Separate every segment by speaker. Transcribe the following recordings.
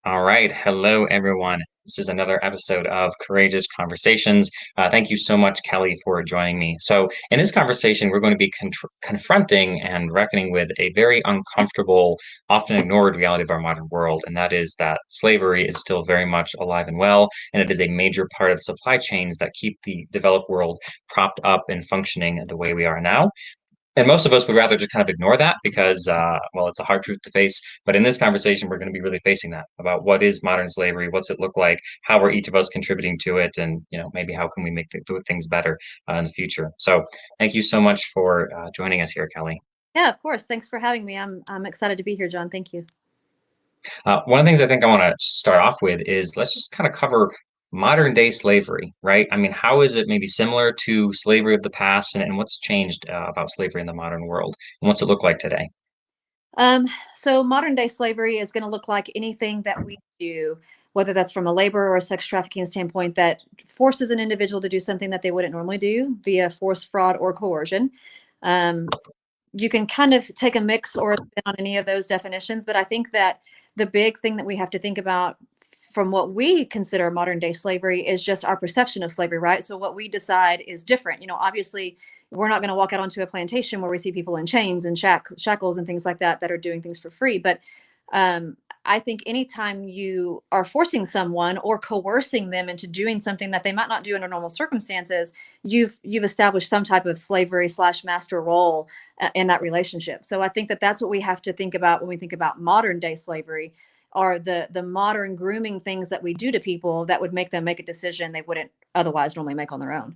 Speaker 1: All right. Hello, everyone. This is another episode of Courageous Conversations. Thank you so much, Kelli, for joining me. So, in this conversation, we're going to be confronting and reckoning with a very uncomfortable, often ignored reality of our modern world, and that is that slavery is still very much alive and well, and it is a major part of the supply chains that keep the developed world propped up and functioning the way we are now. And most of us would rather just kind of ignore that because, well, it's a hard truth to face. But in this conversation, we're going to be really facing that about what is modern slavery, what's it look like, how are each of us contributing to it, and maybe how can we make things better in the future. So, thank you so much for joining us here, Kelli.
Speaker 2: Yeah, of course. Thanks for having me. I'm excited to be here, John. Thank you.
Speaker 1: One of the things I think I want to start off with is let's just kind of cover modern day slavery, right? I mean, how is it maybe similar to slavery of the past, and what's changed about slavery in the modern world, and what's it look like today?
Speaker 2: Um, so modern day slavery is going to look like anything that we do, whether that's from a labor or a sex trafficking standpoint, that forces an individual to do something that they wouldn't normally do via force, fraud, or coercion. Um, you can kind of take a mix or a spin on any of those definitions, but I think that the big thing that we have to think about from what we consider modern day slavery is just our perception of slavery, right? So what we decide is different. Obviously, we're not going to walk out onto a plantation where we see people in chains and shackles and things like that that are doing things for free. But um, I think anytime you are forcing someone or coercing them into doing something that they might not do under normal circumstances, you've established some type of slavery slash master role in that relationship. So I think that that's what we have to think about when we think about modern day slavery, are the modern grooming things that we do to people that would make them make a decision they wouldn't otherwise normally make on their own.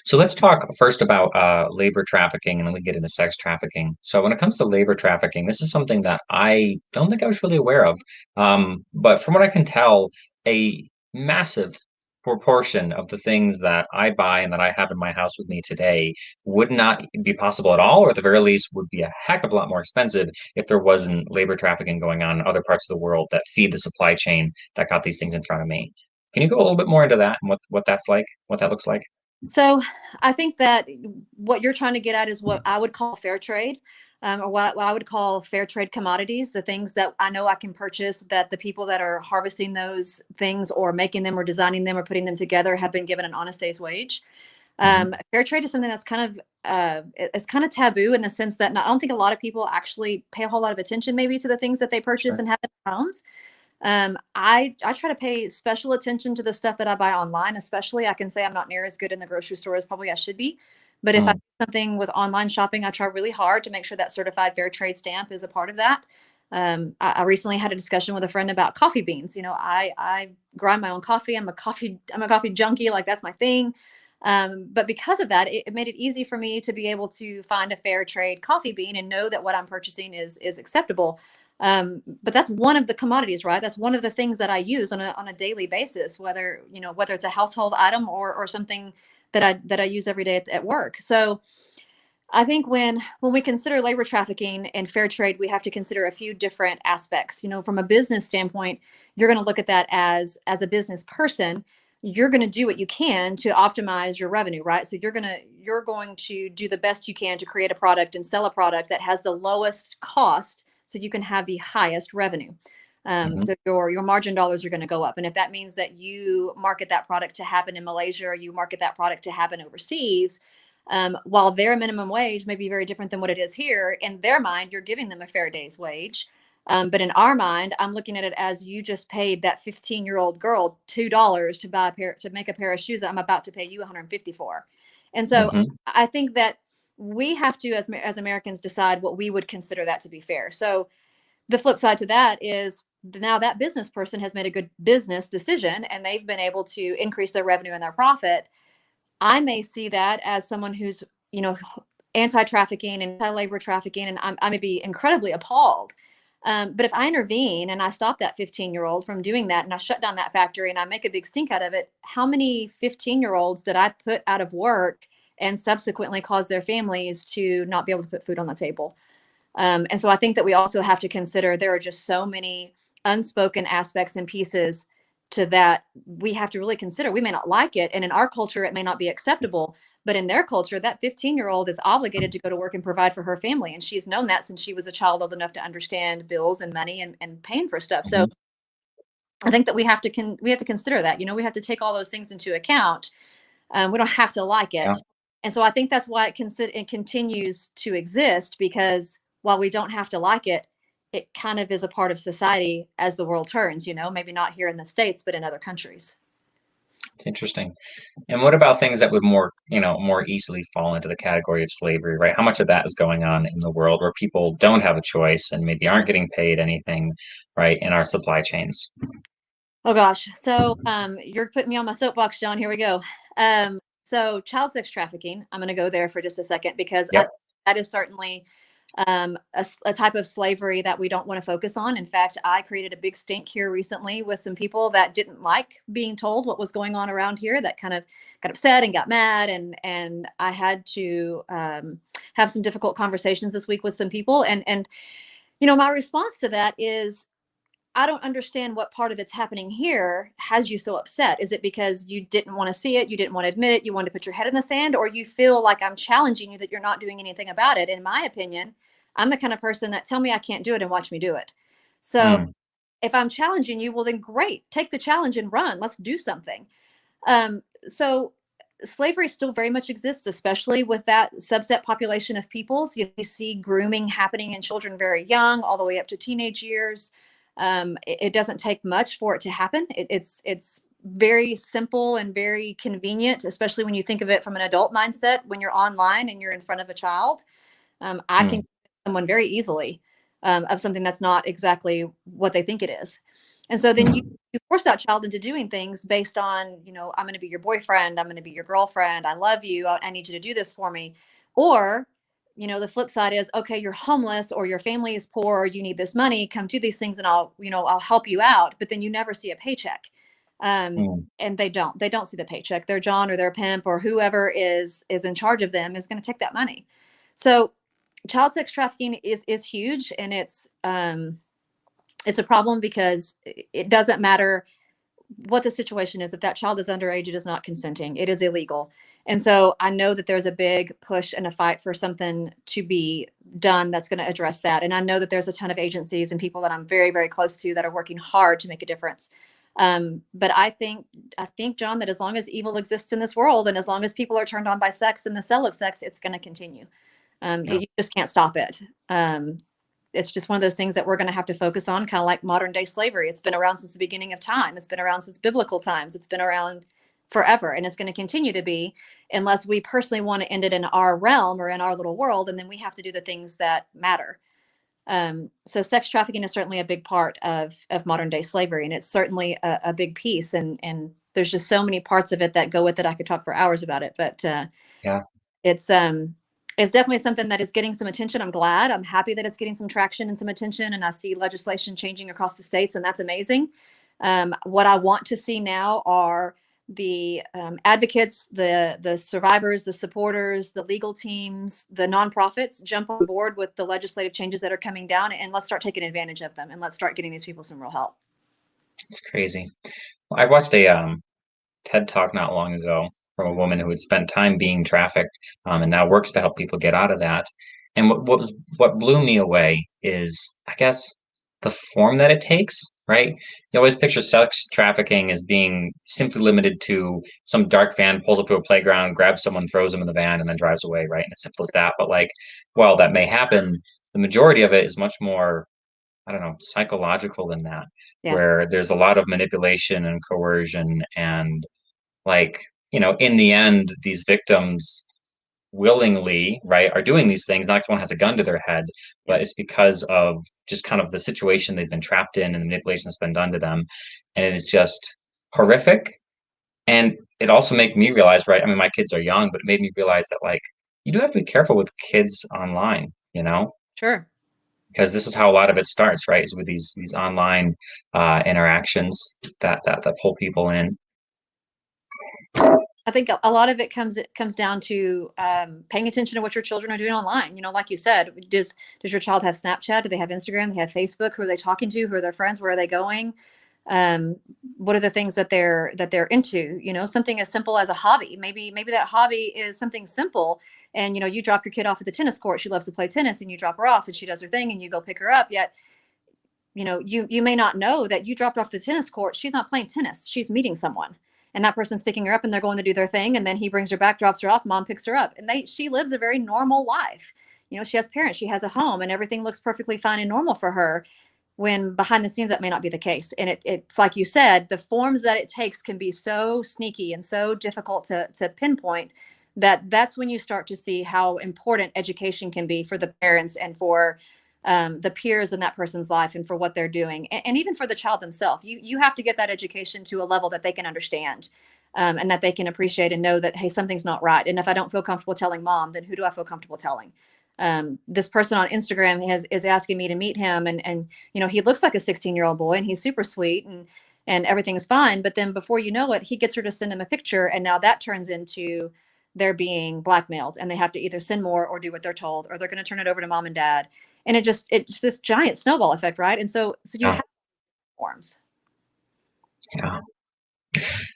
Speaker 1: So let's talk first about labor trafficking, and then we get into sex trafficking. So when it comes to labor trafficking, this is something that I don't think I was really aware of. But from what I can tell, a massive proportion of the things that I buy and that I have in my house with me today would not be possible at all, or at the very least would be a heck of a lot more expensive if there wasn't labor trafficking going on in other parts of the world that feed the supply chain that got these things in front of me. Can you go a little bit more into that and what that's like, what that looks like?
Speaker 2: So I think that what you're trying to get at is what I would call fair trade, or what I would call fair trade commodities, the things that I know I can purchase, that the people that are harvesting those things or making them or designing them or putting them together have been given an honest day's wage.
Speaker 1: Mhm.
Speaker 2: Fair trade is something that's it's kind of taboo in the sense that I don't think a lot of people actually pay a whole lot of attention maybe to the things that they purchase
Speaker 1: Sure.
Speaker 2: and have in their homes. I try to pay special attention to the stuff that I buy online, especially. I can say I'm not near as good in the grocery store as probably I should be. But if I
Speaker 1: Mm.
Speaker 2: do something with online shopping, I try really hard to make sure that certified fair trade stamp is a part of that. I recently had a discussion with a friend about coffee beans. I grind my own coffee. I'm a coffee junkie. Like that's my thing. But because of that, it made it easy for me to be able to find a fair trade coffee bean and know that what I'm purchasing is acceptable. But that's one of the commodities, right? That's one of the things that I use on a daily basis, whether it's a household item or something that I use every day at work. So I think when we consider labor trafficking and fair trade, we have to consider a few different aspects. From a business standpoint, you're going to look at that as a business person. You're going to do what you can to optimize your revenue, right? So you're going to do the best you can to create a product and sell a product that has the lowest cost, so you can have the highest revenue.
Speaker 1: Mhm.
Speaker 2: So your margin dollars are going to go up, and if that means that you market that product to happen in Malaysia or you market that product to happen overseas, while their minimum wage may be very different than what it is here, in their mind, you're giving them a fair day's wage. But in our mind, I'm looking at it as you just paid that 15-year-old girl $2 to make a pair of shoes that I'm about to pay you 150 for. And so
Speaker 1: Mhm.
Speaker 2: I think that we have to, as Americans, decide what we would consider that to be fair. So the flip side to that is now that business person has made a good business decision and they've been able to increase their revenue and their profit. I may see that as someone who's, you know, anti-trafficking and anti-labor trafficking, and I may be incredibly appalled. But if I intervene and I stop that 15-year-old from doing that and I shut down that factory and I make a big stink out of it, how many 15-year-olds did I put out of work and subsequently cause their families to not be able to put food on the table? And so I think that we also have to consider there are just so many unspoken aspects and pieces to that we have to really consider. We may not like it, and in our culture, it may not be acceptable. But in their culture, that 15-year-old is obligated to go to work and provide for her family. And she's known that since she was a child old enough to understand bills and money and paying for stuff. So
Speaker 1: Mhm.
Speaker 2: I think that we have to consider that. We have to take all those things into account. We don't have to like
Speaker 1: Yeah,
Speaker 2: it. And so I think that's why it continues to exist, because while we don't have to like it, it kind of is a part of society as the world turns, maybe not here in the States, but in other countries.
Speaker 1: it's interesting. And what about things that would more easily fall into the category of slavery, right? How much of that is going on in the world where people don't have a choice and maybe aren't getting paid anything, right, in our supply chains?
Speaker 2: Oh gosh. So you're putting me on my soapbox, John. Here we go. So child sex trafficking, I'm going to go there for just a second, because
Speaker 1: Yep.
Speaker 2: that is certainly a type of slavery that we don't want to focus on. In fact, I created a big stink here recently with some people that didn't like being told what was going on around here, that kind of got upset and got mad. And I had to have some difficult conversations this week with some people. And my response to that is, I don't understand what part of it's happening here has you so upset. Is it because you didn't want to see it, you didn't want to admit it, you wanted to put your head in the sand, or you feel like I'm challenging you that you're not doing anything about it? In my opinion, I'm the kind of person that, tell me I can't do it and watch me do it. So
Speaker 1: Mm,
Speaker 2: if I'm challenging you, well then great, take the challenge and run. Let's do something. So slavery still very much exists, especially with that subset population of peoples. You see grooming happening in children very young, all the way up to teenage years. It doesn't take much for it to happen. It's very simple and very convenient, especially when you think of it from an adult mindset. When you're online and you're in front of a child, I can
Speaker 1: mm,
Speaker 2: convince someone very easily of something that's not exactly what they think it is. And so then you force that child into doing things based on, I'm going to be your boyfriend, I'm going to be your girlfriend, I love you, I need you to do this for me. Or, the flip side is, okay, you're homeless or your family is poor or you need this money, come do these things and I'll help you out. But then you never see a paycheck.
Speaker 1: mm,
Speaker 2: And they don't see the paycheck. Their John or their pimp or whoever is in charge of them is going to take that money. So child sex trafficking is huge, and it's a problem because it doesn't matter what the situation is. If that child is underage, it is not consenting, it is illegal. And so I know that there's a big push and a fight for something to be done that's going to address that. And I know that there's a ton of agencies and people that I'm very, very close to that are working hard to make a difference. But I think, John, that as long as evil exists in this world and as long as people are turned on by sex and the sale of sex, it's going to continue.
Speaker 1: yeah,
Speaker 2: You just can't stop it. It's just one of those things that we're going to have to focus on, kind of like modern day slavery. It's been around since the beginning of time. It's been around since biblical times. It's been around forever, and it's going to continue to be, unless we personally want to end it in our realm or in our little world, and then we have to do the things that matter. So sex trafficking is certainly a big part of modern day slavery, and it's certainly a big piece. And there's just so many parts of it that go with it. I could talk for hours about it, but
Speaker 1: yeah,
Speaker 2: it's it's definitely something that is getting some attention. I'm happy that it's getting some traction and some attention, and I see legislation changing across the states, and that's amazing. What I want to see now are the advocates, the survivors, the supporters, the legal teams, the nonprofits jump on board with the legislative changes that are coming down, and let's start taking advantage of them, and let's start getting these people some real help.
Speaker 1: it's crazy. I watched a TED Talk not long ago from a woman who had spent time being trafficked, and now works to help people get out of that. And what blew me away is, I guess, the form that it takes, right? You always picture sex trafficking as being simply limited to some dark van pulls up to a playground, grabs someone, throws them in the van, and then drives away, right? And it's simple as that. But like, while that may happen, the majority of it is much more, I don't know, psychological than that,
Speaker 2: Yeah,
Speaker 1: where there's a lot of manipulation and coercion and like, in the end, these victims willingly, right, are doing these things, not because someone has a gun to their head,
Speaker 2: yeah,
Speaker 1: but it's because of just kind of the situation they've been trapped in and the manipulation that's been done to them. And it is just horrific. And it also made me realize, right? I mean, my kids are young, but it made me realize that like you do have to be careful with kids online,
Speaker 2: sure.
Speaker 1: because this is how a lot of it starts, right? Is with these online interactions that pull people in.
Speaker 2: I think a lot of it comes down to paying attention to what your children are doing online. Like you said, does your child have Snapchat? Do they have Instagram? Do they have Facebook? Who are they talking to? Who are their friends? Where are they going? um, what are the things that they're into, something as simple as a hobby. Maybe that hobby is something simple, and you drop your kid off at the tennis court. She loves to play tennis, and you drop her off and she does her thing and you go pick her up. Yet you may not know that you dropped off the tennis court. She's not playing tennis. She's meeting someone. And that person's picking her up and they're going to do their thing. And then he brings her back, drops her off, mom picks her up. And she lives a very normal life. She has parents, she has a home, and everything looks perfectly fine and normal for her, when behind the scenes that may not be the case. And it's like you said, the forms that it takes can be so sneaky and so difficult to pinpoint, that's when you start to see how important education can be for the parents and for the peers in that person's life and for what they're doing, and even for the child themselves. You have to get that education to a level that they can understand, and that they can appreciate and know that, hey, something's not right. And if I don't feel comfortable telling mom, then who do I feel comfortable telling? This person on Instagram is asking me to meet him, and he looks like a 16-year-old boy, and he's super sweet, and everything's fine. But then before you know it, he gets her to send him a picture, and now that turns into they're being blackmailed, and they have to either send more or do what they're told, or they're going to turn it over to mom and dad. And it's this giant snowball effect, right? And so you
Speaker 1: Yeah.
Speaker 2: have forms.
Speaker 1: Yeah.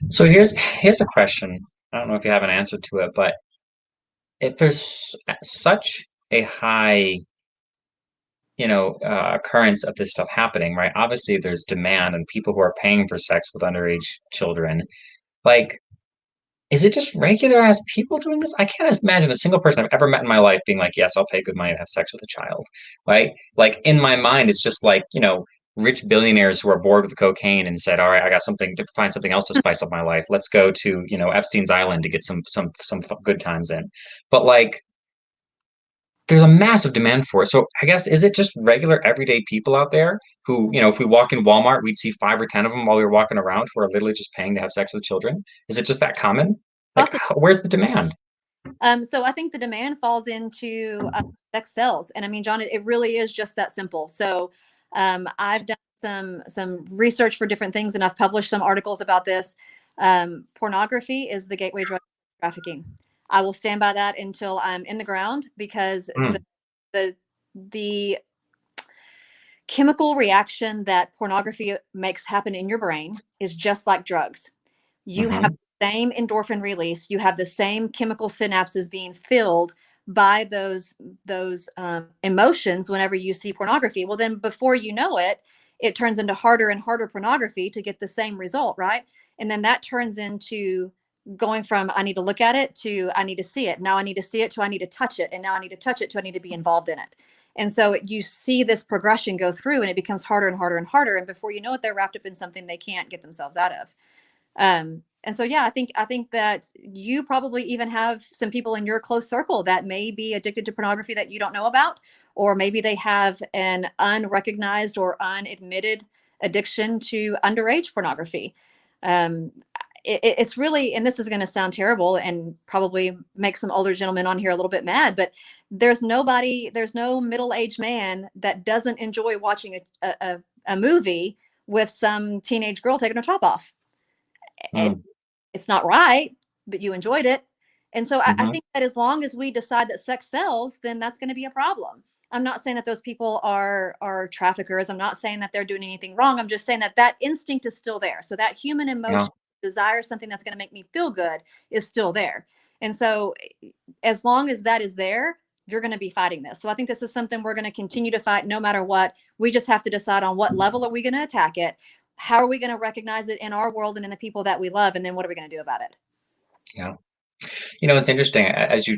Speaker 1: So here's a question. I don't know if you have an answer to it, but if there's such a high, occurrence of this stuff happening, right? Obviously, there's demand and people who are paying for sex with underage children. Like, is it just regular ass people doing this? I can't imagine a single person I've ever met in my life being like, yes, I'll pay good money to have sex with a child. Right? Like in my mind, it's just like, rich billionaires who are bored with cocaine and said, all right, I got something to find something else to spice up my life. Let's go to, Epstein's Island to get some good times in. But like there's a massive demand for it. So I guess is it just regular everyday people out there who, if we walk in Walmart, we'd see 5 or 10 of them while we were walking around who are literally just paying to have sex with children? Is it just that common? Like,
Speaker 2: Possibly.
Speaker 1: where's the demand?
Speaker 2: So I think the demand falls into sex sells, and I mean, John, it really is just that simple. So I've done some research for different things, and I've published some articles about this. Pornography is the gateway drug to trafficking. I will stand by that until I'm in the ground, because
Speaker 1: Mm,
Speaker 2: the the chemical reaction that pornography makes happen in your brain is just like drugs. You have
Speaker 1: hmm
Speaker 2: the same endorphin release, you have the same chemical synapses being filled by those emotions whenever you see pornography. Well, then before you know it, it turns into harder and harder pornography to get the same result, right? And then that turns into going from I need to look at it to I need to see it. Now I need to see it to I need to touch it. And now I need to touch it to I need to be involved in it. And so you see this progression go through, and it becomes harder and harder and harder. And before you know it, they're wrapped up in something they can't get themselves out of. And so, yeah, I think that you probably even have some people in your close circle that may be addicted to pornography that you don't know about, or maybe they have an unrecognized or unadmitted addiction to underage pornography. Um, it's really, and this is going to sound terrible and probably make some older gentlemen on here a little bit mad, but there's no middle-aged man that doesn't enjoy watching a movie with some teenage girl taking her top off. It,
Speaker 1: mm,
Speaker 2: it's not right, but you enjoyed it. And so I
Speaker 1: hmm
Speaker 2: think that as long as we decide that sex sells, then that's going to be a problem. I'm not saying that those people are traffickers. I'm not saying that they're doing anything wrong. I'm just saying that that instinct is still there. So that human
Speaker 1: Yeah,
Speaker 2: emotion, desire something that's going to make me feel good, is still there. And so as long as that is there, you're going to be fighting this. So I think this is something we're going to continue to fight no matter what. We just have to decide on what level are we going to attack it, how are we going to recognize it in our world and in the people that we love, and then what are we going to do about it?
Speaker 1: yeah. It's interesting. As you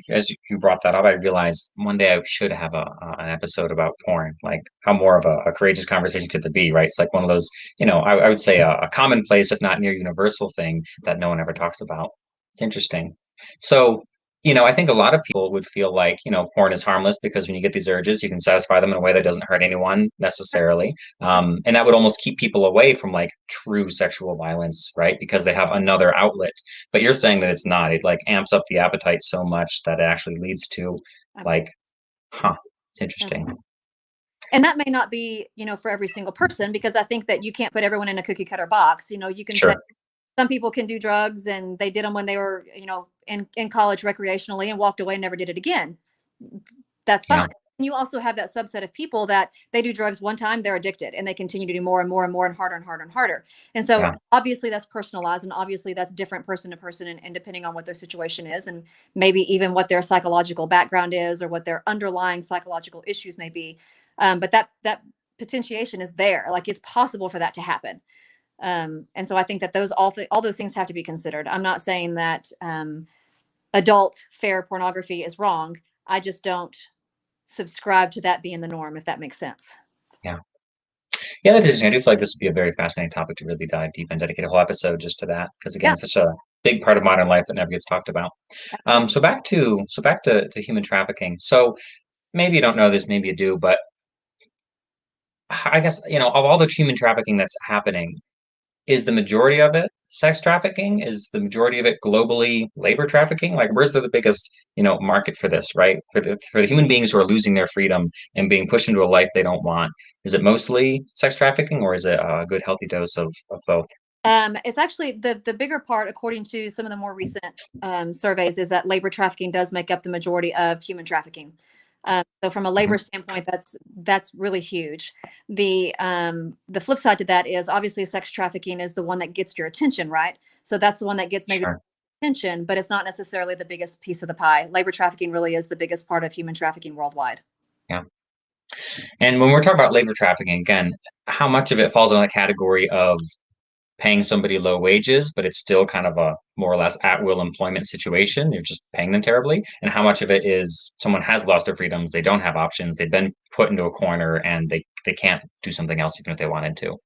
Speaker 1: brought that up, I realized one day I should have an episode about porn. Like, how more of a courageous conversation could there be, right? It's like one of those, I would say a commonplace, if not near universal thing that no one ever talks about. It's interesting. So, I think a lot of people would feel like, porn is harmless because when you get these urges, you can satisfy them in a way that doesn't hurt anyone necessarily. And that would almost keep people away from like true sexual violence, right? Because they have another outlet. But you're saying that it's not. It like amps up the appetite so much that it actually leads to
Speaker 2: Absolutely.
Speaker 1: like, huh, it's interesting.
Speaker 2: Absolutely. And that may not be, for every single person, because I think that you can't put everyone in a cookie cutter box. You can say
Speaker 1: Sure.
Speaker 2: some people can do drugs and they did them when they were, in college recreationally and walked away and never did it again. That's
Speaker 1: Yeah.
Speaker 2: fine. you also have that subset of people that they do drugs one time, they're addicted, and they continue to do more and more and more and harder and harder and harder. And so
Speaker 1: Yeah.
Speaker 2: obviously that's personalized, and obviously that's different person to person, and depending on what their situation is, and maybe even what their psychological background is, or what their underlying psychological issues may be. But that potentiation is there. Like, it's possible for that to happen. And so I think that all those things have to be considered. I'm not saying that adult fair pornography is wrong. I just don't subscribe to that being the norm, if that makes sense.
Speaker 1: Yeah. Yeah, that is. I do feel like this would be a very fascinating topic to really dive deep and dedicate a whole episode just to that, because again,
Speaker 2: Yeah.
Speaker 1: it's such a big part of modern life that never gets talked about. So back to human trafficking. So maybe you don't know this, maybe you do, but I guess, of all the human trafficking that's happening, is the majority of it sex trafficking? Is the majority of it globally labor trafficking? Like, where's the biggest, market for this, right? For the human beings who are losing their freedom and being pushed into a life they don't want. Is it mostly sex trafficking, or is it a good healthy dose of both?
Speaker 2: It's actually the bigger part, according to some of the more recent surveys, is that labor trafficking does make up the majority of human trafficking. So from a
Speaker 1: Mhm.
Speaker 2: labor standpoint, that's really huge. The flip side to that is obviously sex trafficking is the one that gets your attention, right? So that's the one that gets maybe
Speaker 1: Sure.
Speaker 2: attention, but it's not necessarily the biggest piece of the pie. Labor trafficking really is the biggest part of human trafficking worldwide.
Speaker 1: Yeah. And when we're talking about labor trafficking, again, how much of it falls in the category of paying somebody low wages, but it's still kind of a more or less at will employment situation? You're just paying them terribly. And how much of it is someone has lost their freedoms, they don't have options, they've been put into a corner, and they can't do something else even if they wanted to.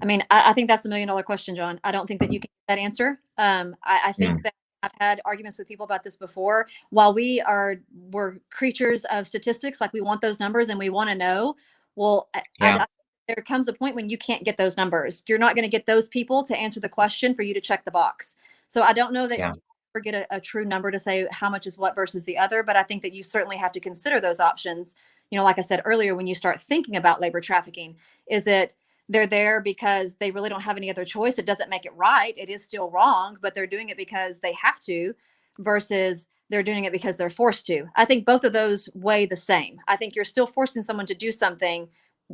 Speaker 2: I mean, I think that's $1 million question, John. I don't think that you can get that answer. I think
Speaker 1: Mm,
Speaker 2: that I've had arguments with people about this before. While we're creatures of statistics, like we want those numbers and we want to know. Well,
Speaker 1: yeah,
Speaker 2: there comes a point when you can't get those numbers. You're not going to get those people to answer the question for you to check the box. So I don't know that
Speaker 1: yeah,
Speaker 2: you ever get a true number to say how much is what versus the other, but I think that you certainly have to consider those options. Like I said earlier, when you start thinking about labor trafficking, is it they're there because they really don't have any other choice? It doesn't make it right. It is still wrong, but they're doing it because they have to, versus they're doing it because they're forced to. I think both of those weigh the same. I think you're still forcing someone to do something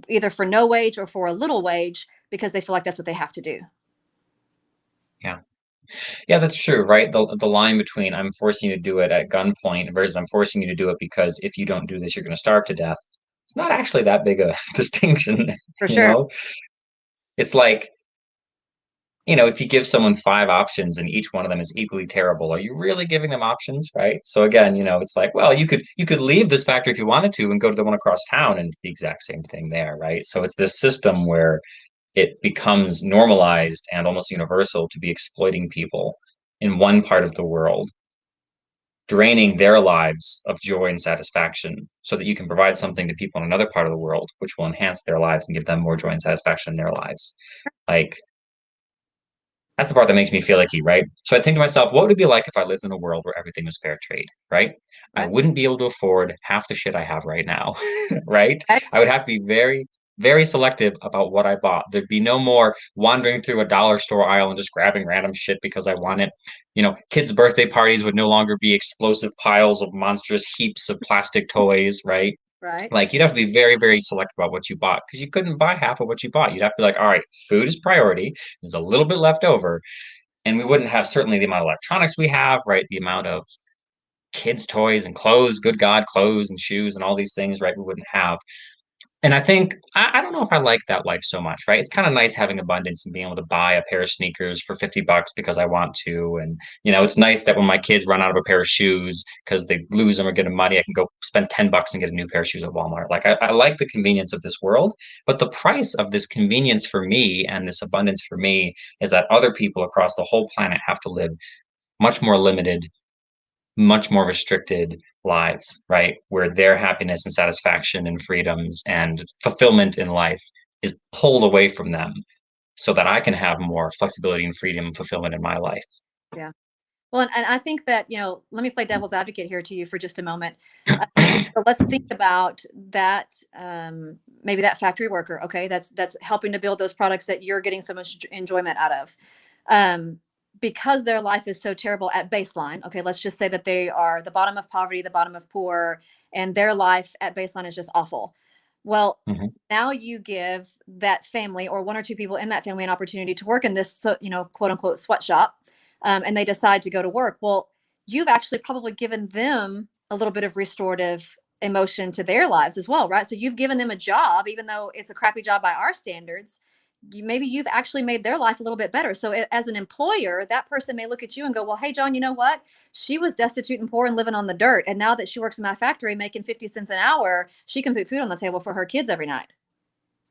Speaker 2: either for no wage or for a little wage because they feel like that's what they have to do.
Speaker 1: yeah. Yeah, that's true, right? The line between I'm forcing you to do it at gunpoint versus I'm forcing you to do it because if you don't do this, you're going to starve to death. It's not actually that big a distinction,
Speaker 2: For
Speaker 1: you
Speaker 2: sure.
Speaker 1: know? It's like, if you give someone five options and each one of them is equally terrible, are you really giving them options, right? So again, it's like, well, you could leave this factory if you wanted to and go to the one across town, and it's the exact same thing there, right? So it's this system where it becomes normalized and almost universal to be exploiting people in one part of the world, draining their lives of joy and satisfaction so that you can provide something to people in another part of the world which will enhance their lives and give them more joy and satisfaction in their lives. Like, that's the part that makes me feel icky, right? So I think to myself, what would it be like if I lived in a world where everything was fair trade, right? I
Speaker 2: Right.
Speaker 1: wouldn't be able to afford half the shit I have right now, right? I
Speaker 2: Right.
Speaker 1: would have to be very, very selective about what I bought. There'd be no more wandering through a dollar store aisle and just grabbing random shit because I want it. Kids' birthday parties would no longer be explosive piles of monstrous heaps of plastic toys, right?
Speaker 2: Right.
Speaker 1: Like, you'd have to be very, very selective about what you bought because you couldn't buy half of what you bought. You'd have to be like, all right, food is priority. There's a little bit left over, and we wouldn't have certainly the amount of electronics we have, right? The amount of kids' toys and clothes, good God, clothes and shoes and all these things, right? We wouldn't have. And I think I don't know if I like that life so much, right? It's kind of nice having abundance and being able to buy a pair of sneakers for $50 because I want to. And it's nice that when my kids run out of a pair of shoes because they lose them or get them muddy, I can go spend $10 and get a new pair of shoes at Walmart. Like, I like the convenience of this world, but the price of this convenience for me and this abundance for me is that other people across the whole planet have to live much more limited, much more restricted lives, right? Where their happiness and satisfaction and freedoms and fulfillment in life is pulled away from them so that I can have more flexibility and freedom and fulfillment in my life.
Speaker 2: Yeah. Well, and I think that, let me play devil's advocate here to you for just a moment. Uh, so let's think about that, maybe that factory worker, okay, that's helping to build those products that you're getting so much enjoyment out of. Um, because their life is so terrible at baseline, okay, let's just say that they are the bottom of poverty, the bottom of poor, and their life at baseline is just awful. Well,
Speaker 1: Hmm.
Speaker 2: now you give that family or one or two people in that family an opportunity to work in this, quote unquote, sweatshop, and they decide to go to work. Well, you've actually probably given them a little bit of restorative emotion to their lives as well, right? So you've given them a job, even though it's a crappy job by our standards. Maybe you've actually made their life a little bit better. So as an employer, that person may look at you and go, well, hey, John, you know what? She was destitute and poor and living on the dirt. And now that she works in my factory making 50 cents an hour, she can put food on the table for her kids every night.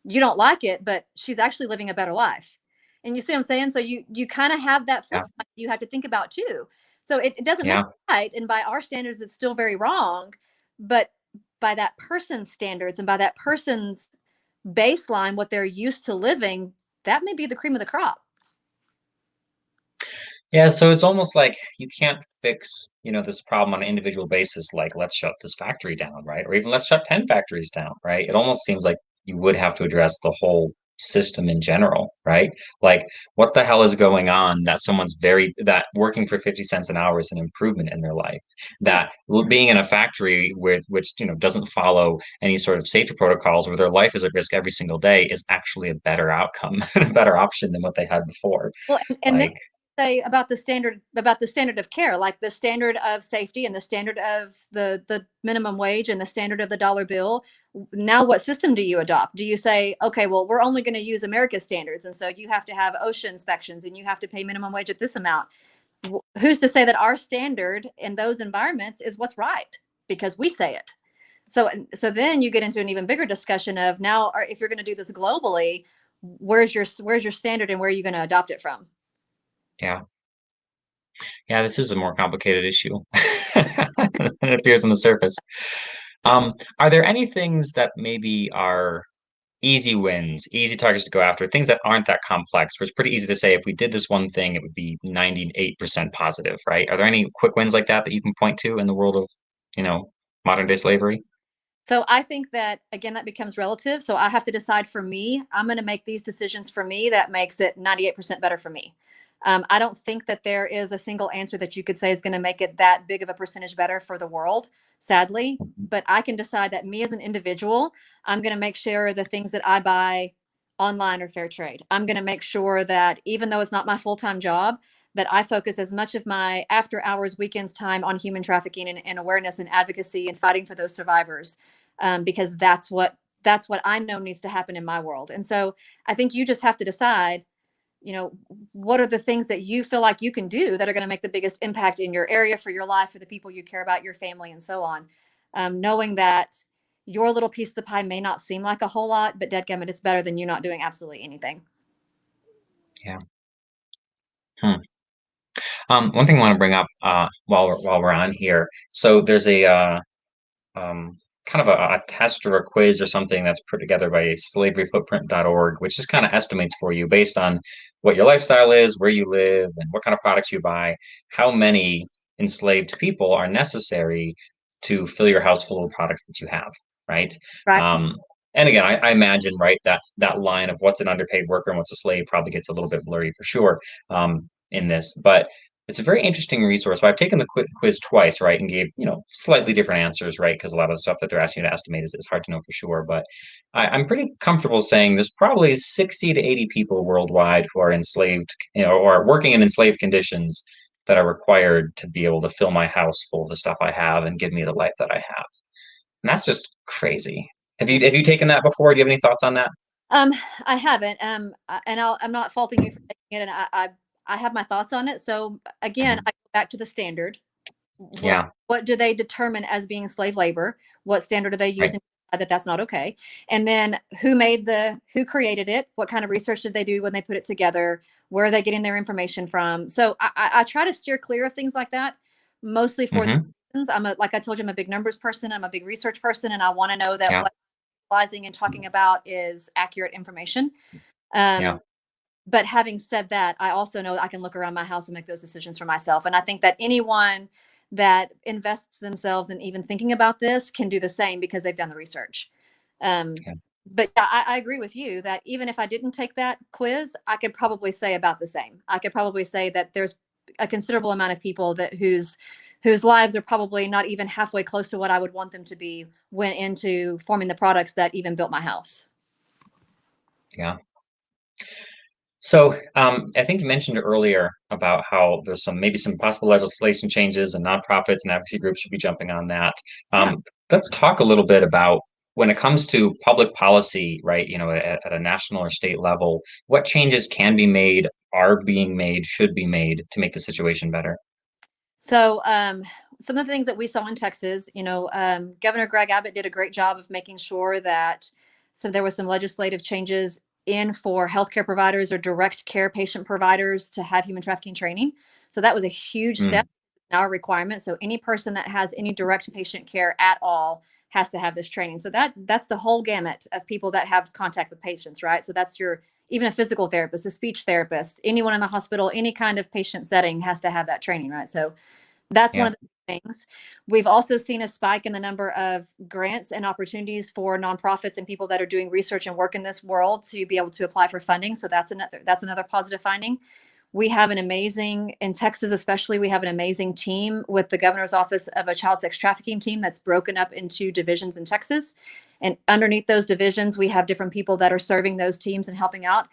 Speaker 2: You don't like it, but she's actually living a better life. And you see what I'm saying? So you kind of have that flip
Speaker 1: Yeah.
Speaker 2: side you have to think about too. So it doesn't make
Speaker 1: Yeah.
Speaker 2: it right. And by our standards, it's still very wrong. But by that person's standards and by that person's baseline, what they're used to living, that may be the cream of the crop.
Speaker 1: Yeah, so it's almost like you can't fix, this problem on an individual basis, like let's shut this factory down, right? Or even let's shut 10 factories down, right? It almost seems like you would have to address the whole system in general, right? Like what the hell is going on that that working for 50 cents an hour is an improvement in their life.
Speaker 2: Yeah.
Speaker 1: That being in a factory which, doesn't follow any sort of safety protocols where their life is at risk every single day is actually a better outcome, a better option than what they had before.
Speaker 2: Well, and then
Speaker 1: Like,
Speaker 2: say about the standard of care, like the standard of safety and the standard of the minimum wage and the standard of the dollar bill. Now, what system do you adopt? Do you say, okay, well, we're only going to use America's standards, and so you have to have OSHA inspections and you have to pay minimum wage at this amount? Who's to say that our standard in those environments is what's right because we say it? So then you get into an even bigger discussion of now, if you're going to do this globally, where's your standard and where are you going to adopt it from?
Speaker 1: yeah. Yeah, this is a more complicated issue than it appears on the surface. Are there any things that maybe are easy wins, easy targets to go after, things that aren't that complex, where it's pretty easy to say if we did this one thing, it would be 98% positive, right? Are there any quick wins like that that you can point to in the world of, you know, modern day slavery?
Speaker 2: So I think that again that becomes relative. So I have to decide for me. I'm going to make these decisions for me that makes it 98% better for me. I don't think that there is a single answer that you could say is going to make it that big of a percentage better for the world, sadly.
Speaker 1: Mhm.
Speaker 2: But I can decide that me as an individual, I'm going to make sure the things that I buy online are fair trade. I'm going to make sure that even though it's not my full time job, that I focus as much of my after hours, weekends time on human trafficking and awareness and advocacy and fighting for those survivors, because that's what I know needs to happen in my world. And so I think you just have to decide, what are the things that you feel like you can do that are going to make the biggest impact in your area for your life, for the people you care about, your family, and so on. Knowing that your little piece of the pie may not seem like a whole lot, but dadgummit, it's better than you not doing absolutely anything.
Speaker 1: Yeah. Hmm. One thing I want to bring up while we're on here. So there's a um, kind of a test or a quiz or something that's put together by slaveryfootprint.org, which just kind of estimates for you based on what your lifestyle is, where you live, and what kind of products you buy, how many enslaved people are necessary to fill your house full of products that you have, right?
Speaker 2: Right.
Speaker 1: Um, and again, I imagine, right, that line of what's an underpaid worker and what's a slave probably gets a little bit blurry for sure in this, but it's a very interesting resource. So I've taken the quiz twice, right, and gave, slightly different answers, right, because a lot of the stuff that they're asking you to estimate is hard to know for sure. But I'm pretty comfortable saying there's probably 60 to 80 people worldwide who are enslaved, or are working in enslaved conditions that are required to be able to fill my house full of the stuff I have and give me the life that I have. And that's just crazy. Have you taken that before? Do you have any thoughts on that?
Speaker 2: Um, I haven't. I'm not faulting you for taking it, and I have my thoughts on it. So again,
Speaker 1: Mhm.
Speaker 2: I go back to the standard. what
Speaker 1: Yeah,
Speaker 2: what do they determine as being slave labor? What standard are they
Speaker 1: right.
Speaker 2: using that that's not okay? And then who created it? What kind of research did they do when they put it together? Where are they getting their information from? So I try to steer clear of things like that, mostly for the
Speaker 1: Hmm.
Speaker 2: reasons. Like I told you, I'm a big numbers person. I'm a big research person, and I want to know that
Speaker 1: Yeah,
Speaker 2: what I'm analyzing and talking about is accurate information. Um,
Speaker 1: yeah,
Speaker 2: but having said that, I also know that I can look around my house and make those decisions for myself. And I think that anyone that invests themselves in even thinking about this can do the same because they've done the research. Um,
Speaker 1: yeah.
Speaker 2: but yeah, I agree with you that even if I didn't take that quiz, I could probably say about the same. I could probably say that there's a considerable amount of people that whose lives are probably not even halfway close to what I would want them to be went into forming the products that even built my house.
Speaker 1: Yeah. So I think you mentioned earlier about how there's maybe some possible legislation changes and nonprofits and advocacy groups should be jumping on that.
Speaker 2: Yeah.
Speaker 1: Let's talk a little bit about when it comes to public policy, right? At a national or state level, what changes can be made, are being made, should be made to make the situation better?
Speaker 2: So some of the things that we saw in Texas, Governor Greg Abbott did a great job of making sure that there was some legislative changes in for healthcare providers or direct care patient providers to have human trafficking training. So that was a huge step
Speaker 1: Mm,
Speaker 2: in our requirement. So any person that has any direct patient care at all has to have this training. So that's the whole gamut of people that have contact with patients, right? So that's your even a physical therapist, a speech therapist, anyone in the hospital, any kind of patient setting has to have that training, right? So that's one
Speaker 1: yeah,
Speaker 2: of the things. We've also seen a spike in the number of grants and opportunities for nonprofits and people that are doing research and work in this world to be able to apply for funding. So that's another positive finding. We have an amazing in Texas, especially. We have an amazing team with the governor's office of a child sex trafficking team that's broken up into divisions in Texas. And underneath those divisions, we have different people that are serving those teams and helping out.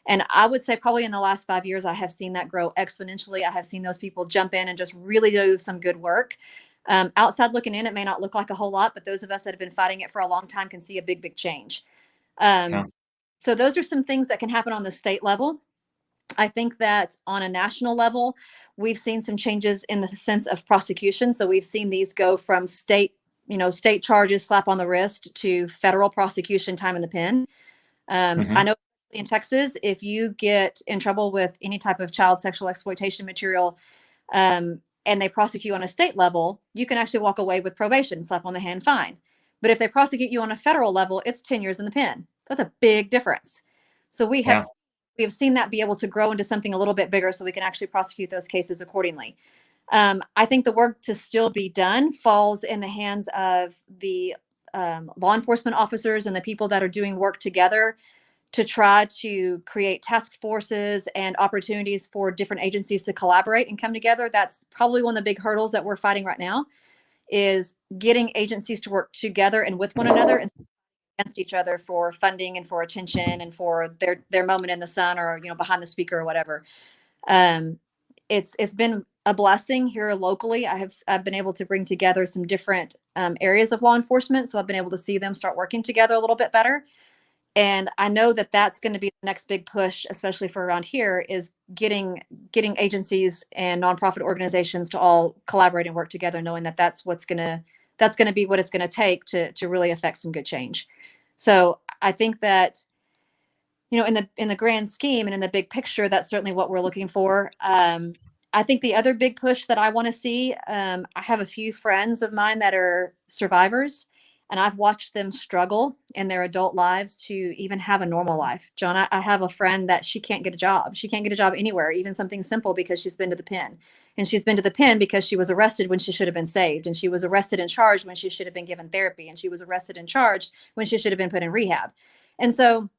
Speaker 2: And I would say probably in the last 5 years, I have seen that grow exponentially. I have seen those people jump in and just really do some good work. Outside looking in, it may not look like a whole lot, but those of us that have been fighting it for a long time can see a big, big change.
Speaker 1: yeah,
Speaker 2: So those are some things that can happen on the state level. I think that on a national level, we've seen some changes in the sense of prosecution. So we've seen these go from state charges, slap on the wrist, to federal prosecution, time in the pen. I
Speaker 1: hmm
Speaker 2: know in Texas, if you get in trouble with any type of child sexual exploitation material, and they prosecute on a state level, you can actually walk away with probation, slap on the hand, fine. But if they prosecute you on a federal level, it's 10 years in the pen. So that's a big difference. So
Speaker 1: yeah,
Speaker 2: we have seen that be able to grow into something a little bit bigger, so we can actually prosecute those cases accordingly. I think the work to still be done falls in the hands of the law enforcement officers and the people that are doing work together to try to create task forces and opportunities for different agencies to collaborate and come together. That's probably one of the big hurdles that we're fighting right now, is getting agencies to work together and with one another and against each other for funding and for attention and for their moment in the sun, or behind the speaker or whatever. um, it's been a blessing here locally. I've been able to bring together some different areas of law enforcement, so I've been able to see them start working together a little bit better. And I know that that's going to be the next big push, especially for around here, is getting agencies and nonprofit organizations to all collaborate and work together, knowing that that's going to be what it's going to take to really affect some good change. So I think that, in the grand scheme and in the big picture, that's certainly what we're looking for. I think the other big push that I want to see, I have a few friends of mine that are survivors, and I've watched them struggle in their adult lives to even have a normal life. John, I have a friend that she can't get a job. She can't get a job anywhere, even something simple, because she's been to the pen. And she's been to the pen because she was arrested when she should have been saved. And she was arrested and charged when she should have been given therapy. And she was arrested and charged when she should have been put in rehab. And so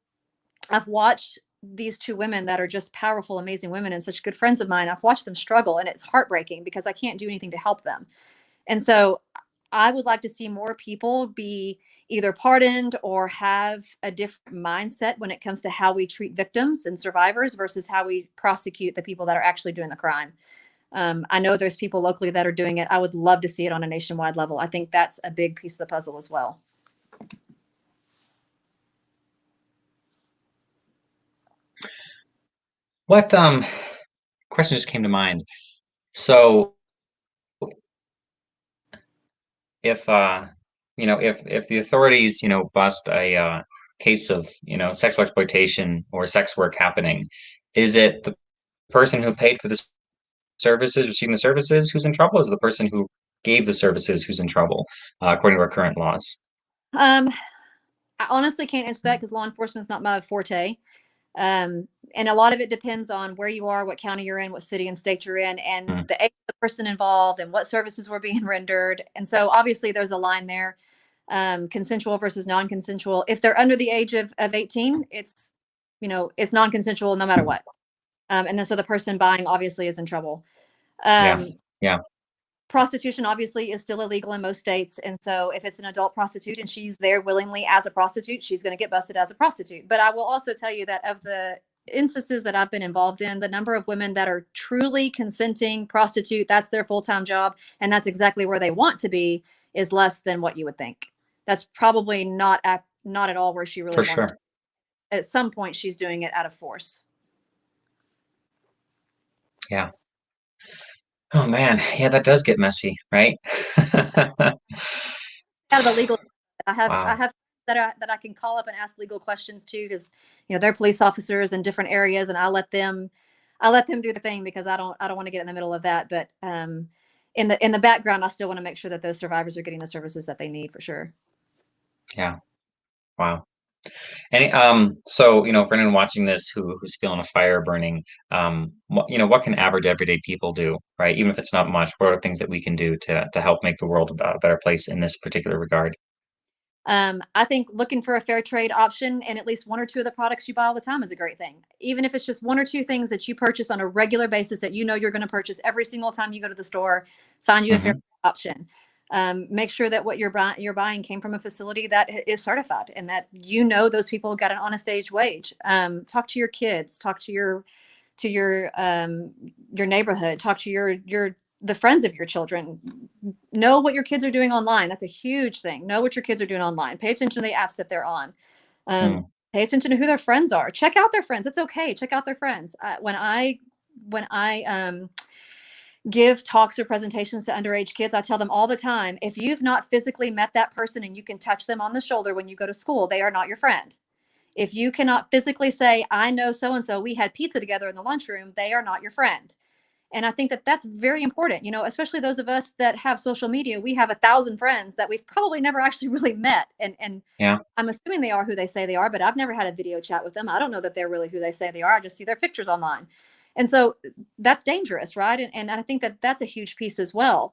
Speaker 2: I've watched these two women that are just powerful, amazing women and such good friends of mine. I've watched them struggle, and it's heartbreaking because I can't do anything to help them. And so I would like to see more people be either pardoned or have a different mindset when it comes to how we treat victims and survivors versus how we prosecute the people that are actually doing the crime. I know there's people locally that are doing it. I would love to see it on a nationwide level. I think that's a big piece of the puzzle as well.
Speaker 1: What question just came to mind? So if if the authorities bust a case of sexual exploitation or sex work happening, is it the person who paid for the services, receiving the services, who's in trouble? Is it the person who gave the services who's in trouble, according to our current laws?
Speaker 2: Um, I honestly can't answer that because law enforcement is not my forte. And a lot of it depends on where you are, what county you're in, what city and state you're in, and
Speaker 1: Hmm.
Speaker 2: the age of the person involved and what services were being rendered. And so obviously there's a line there. consensual versus non-consensual. If they're under the age of 18, it's, it's non-consensual no matter what. And then so the person buying obviously is in trouble.
Speaker 1: Yeah.
Speaker 2: Um,
Speaker 1: Yeah.
Speaker 2: Prostitution obviously is still illegal in most states. And so if it's an adult prostitute and she's there willingly as a prostitute, she's going to get busted as a prostitute. But I will also tell you that of the instances that I've been involved in, the number of women that are truly consenting prostitute, that's their full-time job, and that's exactly where they want to be, is less than what you would think. That's probably not at all where she really
Speaker 1: For
Speaker 2: wants to.
Speaker 1: sure.
Speaker 2: At some point, she's doing it out of force.
Speaker 1: Yeah. Oh man, yeah, that does get messy, right?
Speaker 2: Out of the legal, I have
Speaker 1: Wow.
Speaker 2: that I can call up and ask legal questions to, because they're police officers in different areas, and I let them do the thing, because I don't want to get in the middle of that. But in the background, I still want to make sure that those survivors are getting the services that they need, for sure.
Speaker 1: Yeah. Wow. Any so for anyone watching this who's feeling a fire burning, what can average everyday people do, right? Even if it's not much, what are things that we can do to help make the world a better place in this particular regard?
Speaker 2: I think looking for a fair trade option and at least one or two of the products you buy all the time is a great thing. Even if it's just one or two things that you purchase on a regular basis that you're going to purchase every single time you go to the store, find you a fair
Speaker 1: Hmm.
Speaker 2: option. Make sure that what you're buying came from a facility that is certified, and that those people got an honest wage wage. Talk to your kids, talk to your neighborhood, talk to the friends of your children. Know what your kids are doing online. That's a huge thing. Know what your kids are doing online. Pay attention to the apps that they're on. um,
Speaker 1: Mm,
Speaker 2: Pay attention to who their friends are. Check out their friends. It's okay, check out their friends. When I give talks or presentations to underage kids, I tell them all the time, if you've not physically met that person and you can touch them on the shoulder when you go to school, they are not your friend. If you cannot physically say, I know so and so, we had pizza together in the lunchroom, they are not your friend. And I think that that's very important, especially those of us that have social media. We have 1,000 friends that we've probably never actually really met. And
Speaker 1: yeah.
Speaker 2: I'm assuming they are who they say they are, but I've never had a video chat with them. I don't know that they're really who they say they are. I just see their pictures online. And so that's dangerous, right? And I think that that's a huge piece as well.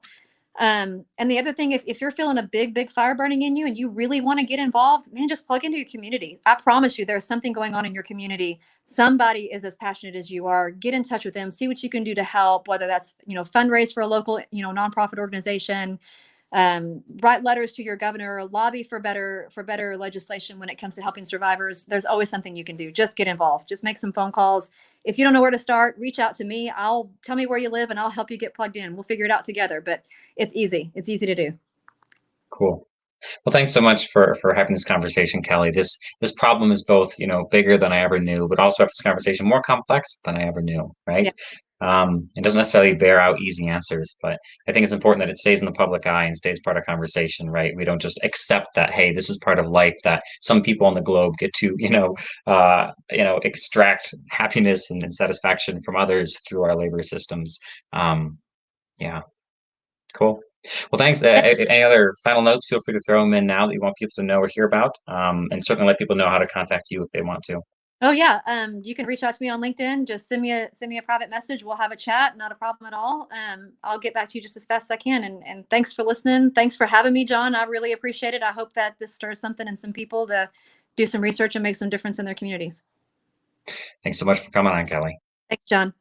Speaker 2: And the other thing, if you're feeling a big fire burning in you and you really want to get involved, man, just plug into your community. I promise you, there's something going on in your community. Somebody is as passionate as you are. Get in touch with them, see what you can do to help, whether that's, fundraise for a local, nonprofit organization, write letters to your governor, lobby for better legislation when it comes to helping survivors. There's always something you can do. Just get involved. Just make some phone calls. If you don't know where to start, reach out to me. I'll tell me where you live and I'll help you get plugged in. We'll figure it out together. But it's easy. It's easy to do.
Speaker 1: Cool. Well, thanks so much for having this conversation, Kelli. This problem is both, bigger than I ever knew, but also after this conversation, more complex than I ever knew, right?
Speaker 2: Yeah.
Speaker 1: It doesn't necessarily bear out easy answers, but I think it's important that it stays in the public eye and stays part of conversation, right? We don't just accept that, hey, this is part of life, that some people on the globe get to, extract happiness and satisfaction from others through our labor systems. Yeah, cool. Well, thanks. Any other final notes? Feel free to throw them in now that you want people to know or hear about, and certainly let people know how to contact you if they want to.
Speaker 2: Oh yeah. You can reach out to me on LinkedIn. Just send me a private message. We'll have a chat. Not a problem at all. I'll get back to you just as fast as I can. And thanks for listening. Thanks for having me, John. I really appreciate it. I hope that this stirs something in some people to do some research and make some difference in their communities.
Speaker 1: Thanks so much for coming on, Kelli.
Speaker 2: Thanks, John.